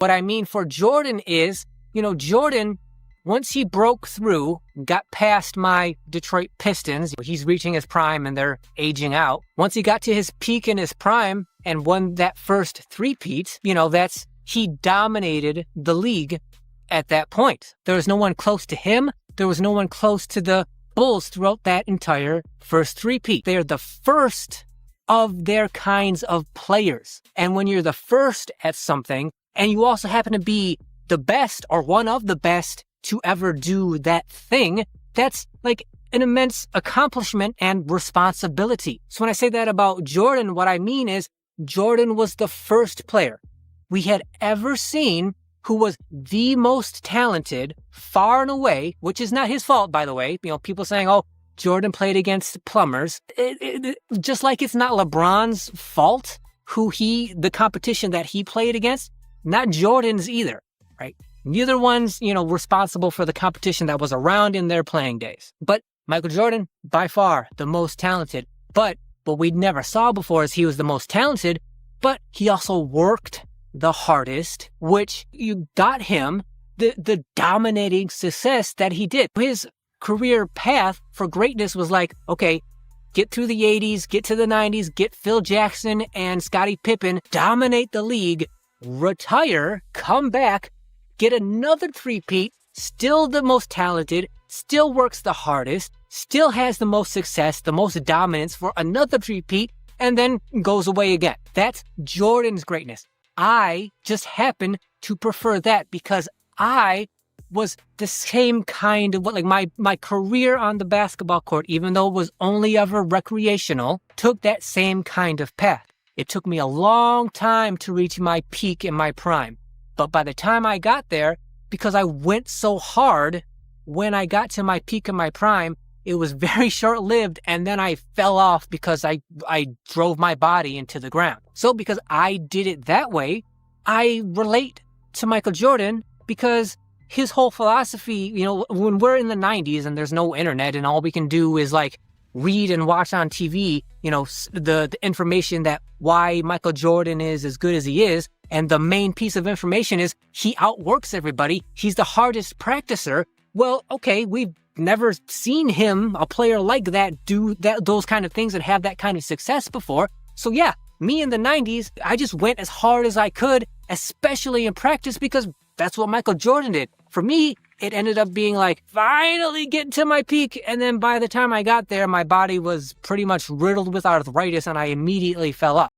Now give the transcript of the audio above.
What I mean for Jordan is, Jordan, once he broke through, got past my Detroit Pistons, he's reaching his prime and they're aging out. Once he got to his peak in his prime and won that first three-peat, he dominated the league at that point. There was no one close to him. There was no one close to the Bulls throughout that entire first three-peat. They're the first of their kinds of players. And when you're the first at something, and you also happen to be the best or one of the best to ever do that thing, that's like an immense accomplishment and responsibility. So when I say that about Jordan, what I mean is Jordan was the first player we had ever seen who was the most talented far and away, which is not his fault, by the way. People saying, oh, Jordan played against plumbers. Just like it's not LeBron's fault the competition that he played against, not Jordan's either, right? Neither one's, responsible for the competition that was around in their playing days. But Michael Jordan, by far the most talented. But what we never saw before is he was the most talented, but he also worked the hardest, which you got him the dominating success that he did. His career path for greatness was like, okay, get through the 80s, get to the 90s, get Phil Jackson and Scottie Pippen, dominate the league, retire, come back, get another three-peat, still the most talented, still works the hardest, still has the most success, the most dominance for another three-peat, and then goes away again. That's Jordan's greatness. I just happen to prefer that because I was the same kind of my career on the basketball court, even though it was only ever recreational, took that same kind of path. It took me a long time to reach my peak in my prime. But by the time I got there, because I went so hard when I got to my peak in my prime, it was very short-lived, and then I fell off because I drove my body into the ground. So because I did it that way, I relate to Michael Jordan because his whole philosophy, when we're in the 90s and there's no internet and all we can do is read and watch on TV, the information that why Michael Jordan is as good as he is. And the main piece of information is he outworks everybody. He's the hardest practicer. Well, okay, we've never seen him, a player like that, do those kind of things and have that kind of success before. So yeah, me in the 90s, I just went as hard as I could, especially in practice, because that's what Michael Jordan did. For me, it ended up being finally getting to my peak. And then by the time I got there, my body was pretty much riddled with arthritis and I immediately fell off.